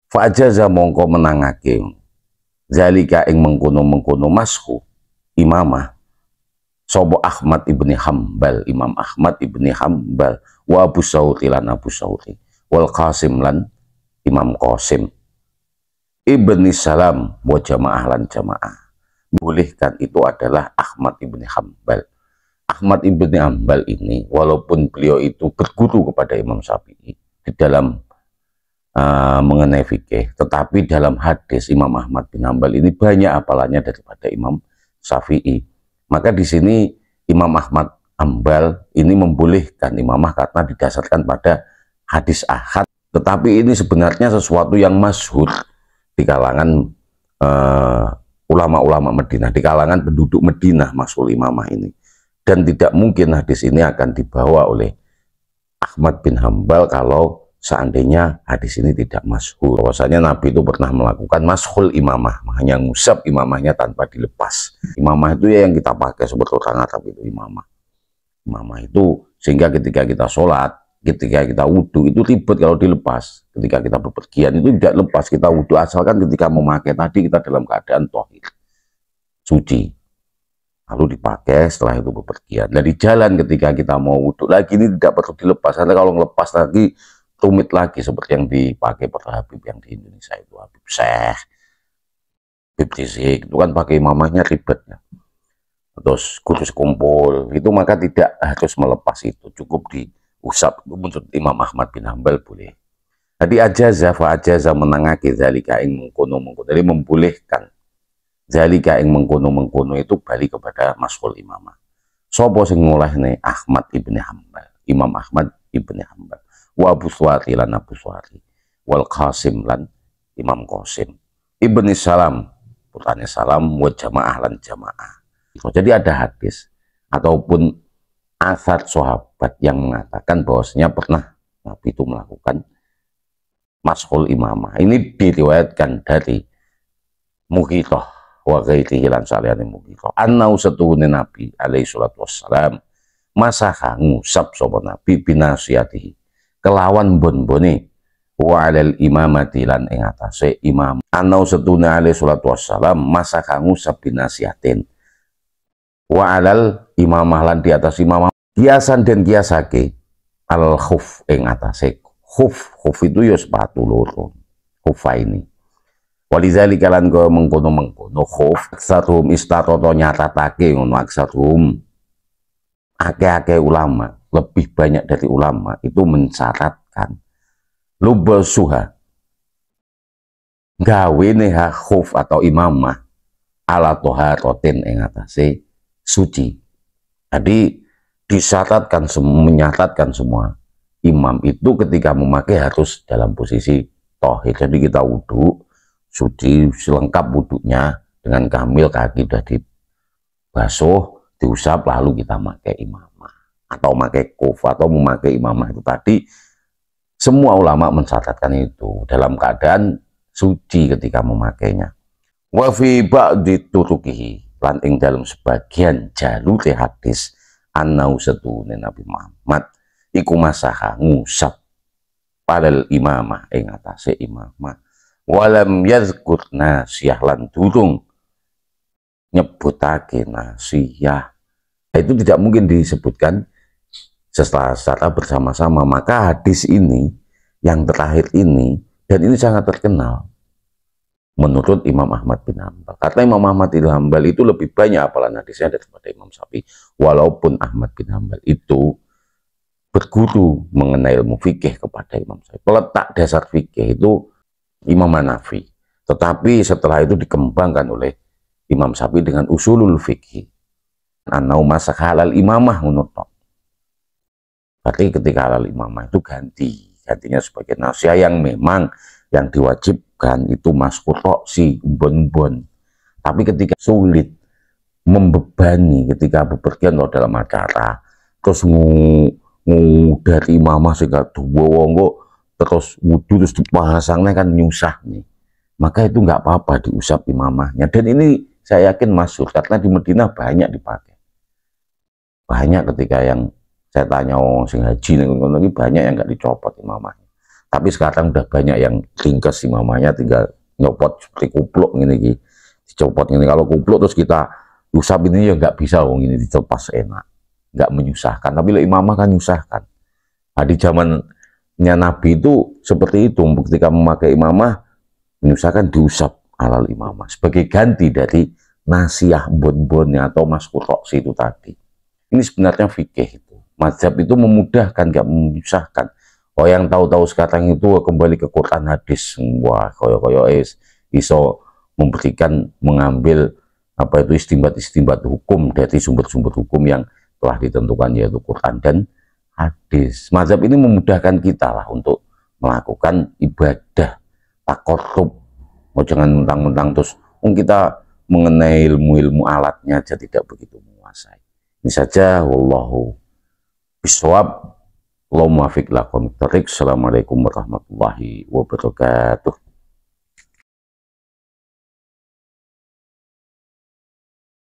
Fa'ajaza mongko menangake zalika ing mengkono-mengkono mashu imamah sapa Ahmad ibni Hambal, Imam Ahmad ibni Hambal, wa Abu Sauri lan Abu Sauri, wal Qasim lan Imam Qasim ibni Salam wa jamaah lan jamaah. Bolehkan itu adalah Ahmad ibni Hambal. Ahmad ibni Hambal ini walaupun beliau itu berguru kepada Imam Syafi'i di dalam mengenai fikih, tetapi dalam hadis Imam Ahmad bin Hambal ini banyak hafalannya daripada Imam Syafi'i. Maka di sini Imam Ahmad Hambal ini membolehkan imamah karena didasarkan pada hadis ahad, tetapi ini sebenarnya sesuatu yang masyhur di kalangan ulama-ulama Madinah, di kalangan penduduk Madinah masul imamah ini, dan tidak mungkin hadis ini akan dibawa oleh Ahmad bin Hambal kalau seandainya hadis ini tidak masyhur. Bahwasanya Nabi itu pernah melakukan mashul imamah, hanya ngusap imamahnya tanpa dilepas. Imamah itu ya yang kita pakai seperti orang Arab itu imamah. Imamah itu sehingga ketika kita sholat, ketika kita wudhu itu ribet kalau dilepas. Ketika kita bepergian itu tidak lepas, kita wudhu asalkan ketika memakai tadi kita dalam keadaan tohir, suci. Lalu dipakai setelah itu bepergian. Dari jalan ketika kita mau wudhu lagi ini tidak perlu dilepas, karena kalau ngelepas lagi tumit lagi seperti yang dipakai para Habib yang di Indonesia itu, Habib Syekh, Habib Rizik, itu kan pakai imamahnya ribetnya. Terus kudus kumpul, itu maka tidak harus melepas itu, cukup diusap. Menurut Imam Ahmad bin Hambal boleh. Jadi ajaza fa ajaza menangake zalika ing mengkono-mengkono. Jadi membolehkan zalika ing mengkono-mengkono itu balik kepada mashul imamah. Sopo sing ngolehne Ahmad ibni Hambal, Imam Ahmad ibni Hambal. Wa Abu Suwari lan Abu Suwari, wal Qasim lan Imam Qasim ibni Salam putrane Salam, wa jamaah lan jamaah. Jadi ada hadis ataupun asar sahabat yang mengatakan bahwasanya pernah Nabi itu melakukan mashul imamah. Ini diriwayatkan dari Mughithah wa ghairihi lan saliyane Mughithah annau satuhune Nabi alaihi salatu wassalam masaha ngusap sapa Nabi binasiyatihi kelawan bon-bone wa alal imamati lan ing atase imam. Anau setuna alaihi salatu wassalam masa kangu sabinasiatin wa alal imamah lan di atas imamah kiasan dan kiasake al khuf ing atase khuf. Khuf itu ya sepatu loro, khufa ini. Walizalika lan go mengkono-mengkono khuf aksarum istatoto nyatatake ngono aksarum ake-ake ulama, lebih banyak dari ulama itu mensyaratkan lubasuha gawe neha khuf atau imamah ala toharotin ing atase suci. Jadi disyaratkan, menyaratkan semua imam itu ketika memakai harus dalam posisi tohir. Jadi kita wudhu suci selengkap wudhunya dengan kamil, kaki sudah dibasuh, diusap, lalu kita pakai imamah atau pakai khuf atau memakai imamah itu tadi. Semua ulama mensyaratkan itu dalam keadaan suci ketika memakainya. Wa fi ba'di turukihi lan ing dalam sebagian jalur hadis annau satune Nabi Muhammad iku masaha ngusap padal imamah ing atase imamah walam yazkur nasiyah lan durung nyebutake nasiyah. Itu tidak mungkin disebutkan secara bersama-sama. Maka hadis ini yang terakhir ini, dan ini sangat terkenal menurut Imam Ahmad bin Hambal, karena Imam Ahmad bin Hambal itu lebih banyak hafalan hadisnya daripada Imam Syafi'i. Walaupun Ahmad bin Hambal itu berguru mengenai ilmu fikih kepada Imam Syafi'i, peletak dasar fikih itu Imam Hanafi, tetapi setelah itu dikembangkan oleh Imam Syafi'i dengan usulul fikih. Anau masak halal imamah menurut. Berarti ketika halal imamah itu gantinya sebagai nasihat yang memang yang diwajibkan itu maskutok si umbon-umbon. Tapi ketika sulit, membebani ketika bepergian atau dalam acara, terus dari imamah sehingga dua wonggo terus wudhu terus dipasangnya kan nyusah nih. Maka itu nggak apa-apa diusap imamahnya. Dan ini saya yakin masyhur karena di Madinah banyak dipakai. Banyak ketika yang saya tanya sing haji nih banyak yang nggak dicopot imamahnya. Tapi sekarang udah banyak yang ringkes imamahnya, tinggal nyopot seperti kupluk ini, dicopot ini. Kalau kupluk terus kita usap ini ya nggak bisa, wong ini dilepas enak, nggak menyusahkan. Tapi lo imamah kan menyusahkan. Nah, di zamannya Nabi itu seperti itu, ketika memakai imamah menyusahkan, diusap alal imamah sebagai ganti dari nasiah bon-bonnya atau maskur roksi itu tadi. Ini sebenarnya fikih itu. Mazhab itu memudahkan, nggak menyusahkan. Oh, yang tahu-tahu sekarang itu kembali ke Quran hadis, wah koyo-koyo iso memberikan, mengambil apa itu istimbat hukum dari sumber-sumber hukum yang telah ditentukan, yaitu Quran dan hadis. Mazhab ini memudahkan kita lah untuk melakukan ibadah takorub. Oh, jangan mentang-mentang terus kita mengenai ilmu alatnya aja tidak begitu menguasai. Ini saja, wallahu bisawab. Assalamualaikum warahmatullahi wabarakatuh.